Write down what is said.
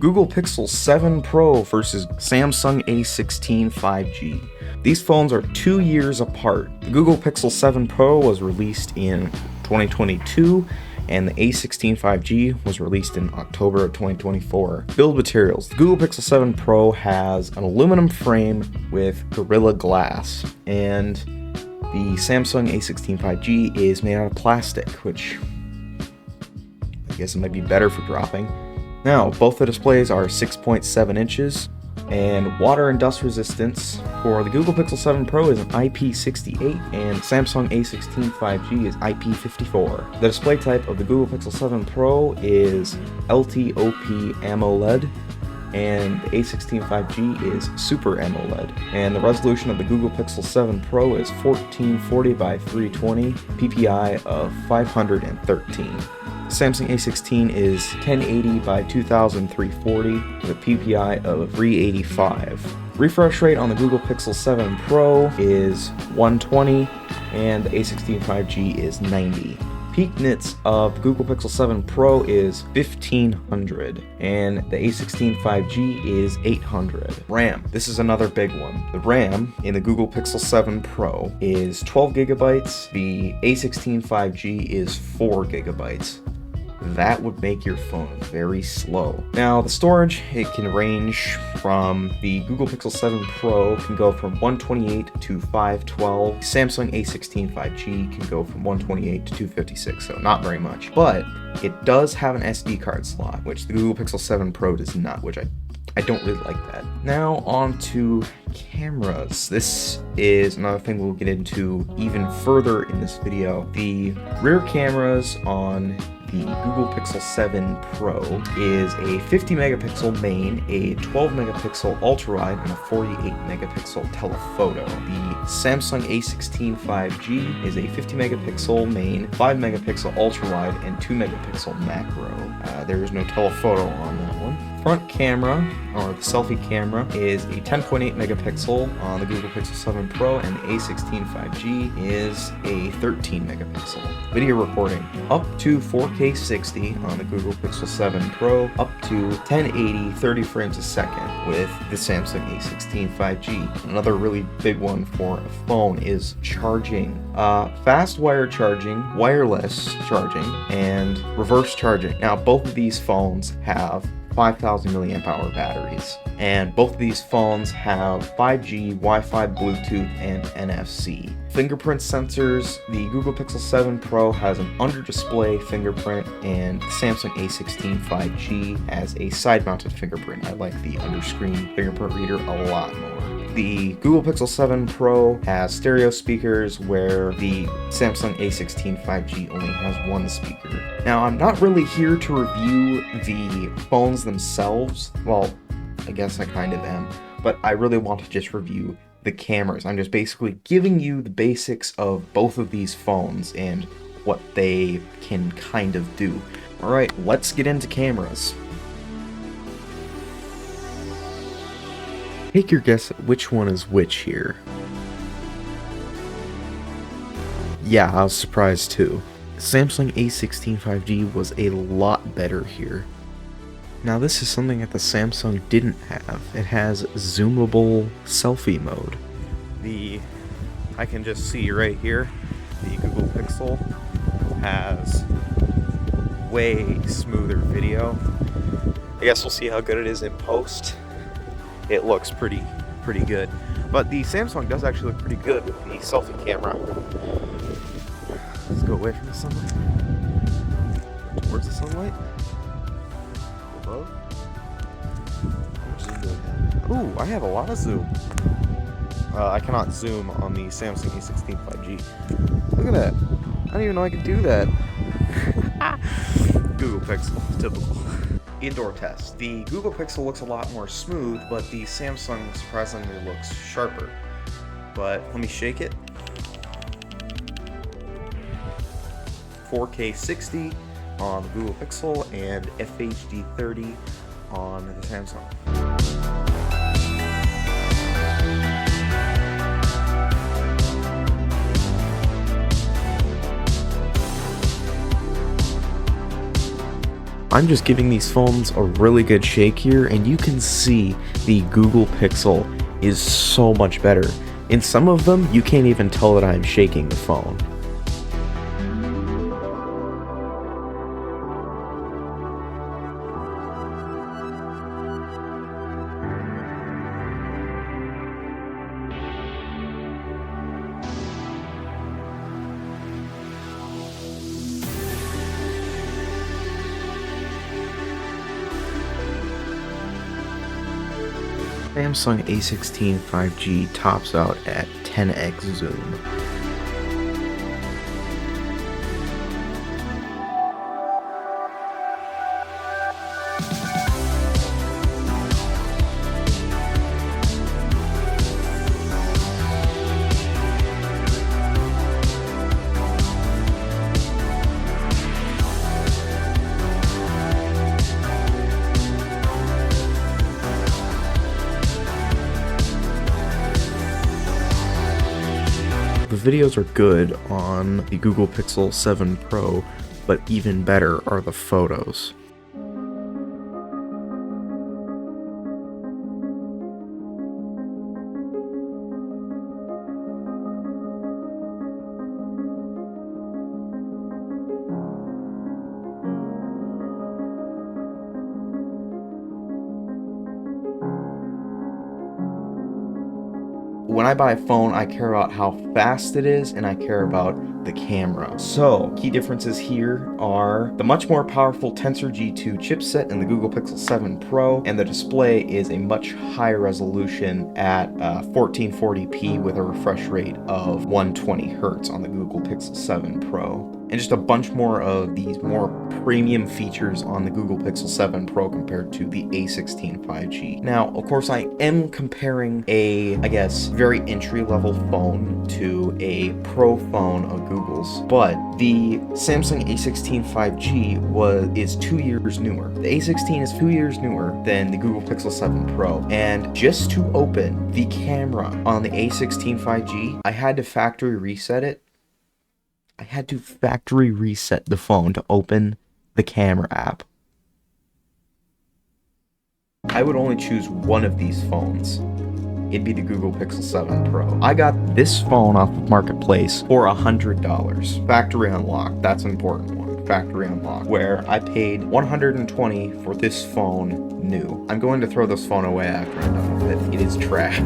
Google Pixel 7 Pro versus Samsung A16 5G. These phones are 2 years apart. The Google Pixel 7 Pro was released in 2022, and the A16 5G was released in October of 2024. Build materials. The Google Pixel 7 Pro has an aluminum frame with Gorilla Glass, and the Samsung A16 5G is made out of plastic, which I guess it might be better for dropping. Now, both the displays are 6.7 inches, and water and dust resistance for the Google Pixel 7 Pro is an IP68, and Samsung A16 5G is IP54. The display type of the Google Pixel 7 Pro is LTOP AMOLED, and the A16 5G is Super AMOLED. And the resolution of the Google Pixel 7 Pro is 1440 by 320, PPI of 513. Samsung A16 is 1080 by 2340 with a PPI of 385. Refresh rate on the Google Pixel 7 Pro is 120, and the A16 5G is 90. Peak nits of the Google Pixel 7 Pro is 1500, and the A16 5G is 800. RAM. This is another big one. The RAM in the Google Pixel 7 Pro is 12 gigabytes. The A16 5G is 4 gigabytes. That would make your phone very slow. Now, the storage, it can range from the Google Pixel 7 Pro can go from 128 to 512. Samsung A16 5G can go from 128 to 256, so not very much. But it does have an SD card slot, which the Google Pixel 7 Pro does not, which I don't really like that. Now on to cameras. This is another thing we'll get into even further in this video. The rear cameras on the Google Pixel 7 Pro is a 50 megapixel main, a 12 megapixel ultra-wide, and a 48 megapixel telephoto. The Samsung A16 5G is a 50 megapixel main, 5 megapixel ultra-wide, and 2 megapixel macro. There is no telephoto on that one. Front camera, or the selfie camera, is a 10.8 megapixel on the Google Pixel 7 Pro, and the A16 5G is a 13 megapixel. Video recording, up to 4K 60 on the Google Pixel 7 Pro, up to 1080 30 frames a second with the Samsung A16 5G. Another really big one for a phone is charging. Fast wire charging, wireless charging, and reverse charging. Now, both of these phones have 5,000 milliamp hour batteries, and both of these phones have 5G, Wi-Fi, Bluetooth, and NFC. Fingerprint sensors, the Google Pixel 7 Pro has an under-display fingerprint, and the Samsung A16 5G has a side-mounted fingerprint. I like the under-screen fingerprint reader a lot more. The Google Pixel 7 Pro has stereo speakers, where the Samsung A16 5G only has one speaker. Now, I'm not really here to review the phones themselves. Well, I guess I kind of am, but I really want to just review the cameras. I'm just basically giving you the basics of both of these phones and what they can kind of do. Alright, let's get into cameras. Take your guess at which one is which here. Yeah, I was surprised too. Samsung A16 5G was a lot better here. Now this is something that the Samsung didn't have. It has zoomable selfie mode. I can just see right here, the Google Pixel has way smoother video. I guess we'll see how good it is in post. It looks pretty good. But the Samsung does actually look pretty good with the selfie camera. Let's go away from the sunlight. Towards the sunlight. Above. Ooh, I have a lot of zoom. I cannot zoom on the Samsung A16 5G. Look at that. I didn't even know I could do that. Google Pixel, typical. Indoor test. The Google Pixel looks a lot more smooth, but the Samsung surprisingly looks sharper. But let me shake it. 4K 60 on the Google Pixel and FHD 30 on the Samsung. I'm just giving these phones a really good shake here, and you can see the Google Pixel is so much better. In some of them, you can't even tell that I'm shaking the phone. Samsung A16 5G tops out at 10x zoom. The videos are good on the Google Pixel 7 Pro, but even better are the photos. When I buy a phone, I care about how fast it is, and I care about the camera. So, key differences here are the much more powerful Tensor G2 chipset in the Google Pixel 7 Pro, and the display is a much higher resolution at 1440p with a refresh rate of 120 Hz on the Google Pixel 7 Pro. And just a bunch more of these more premium features on the Google Pixel 7 Pro compared to the A16 5G. Now, of course, I am comparing a, I guess, very entry-level phone to a pro phone of Google's, but the Samsung A16 5G is 2 years newer. The A16 is 2 years newer than the Google Pixel 7 Pro, and just to open the camera on the A16 5G, I had to factory reset it. I had to factory reset the phone to open the camera app. I would only choose one of these phones. It'd be the Google Pixel 7 Pro. I got this phone off of Marketplace for $100. Factory unlocked, that's an important one. Factory unlocked, where I paid $120 for this phone new. I'm going to throw this phone away after I'm done with it. It is trash.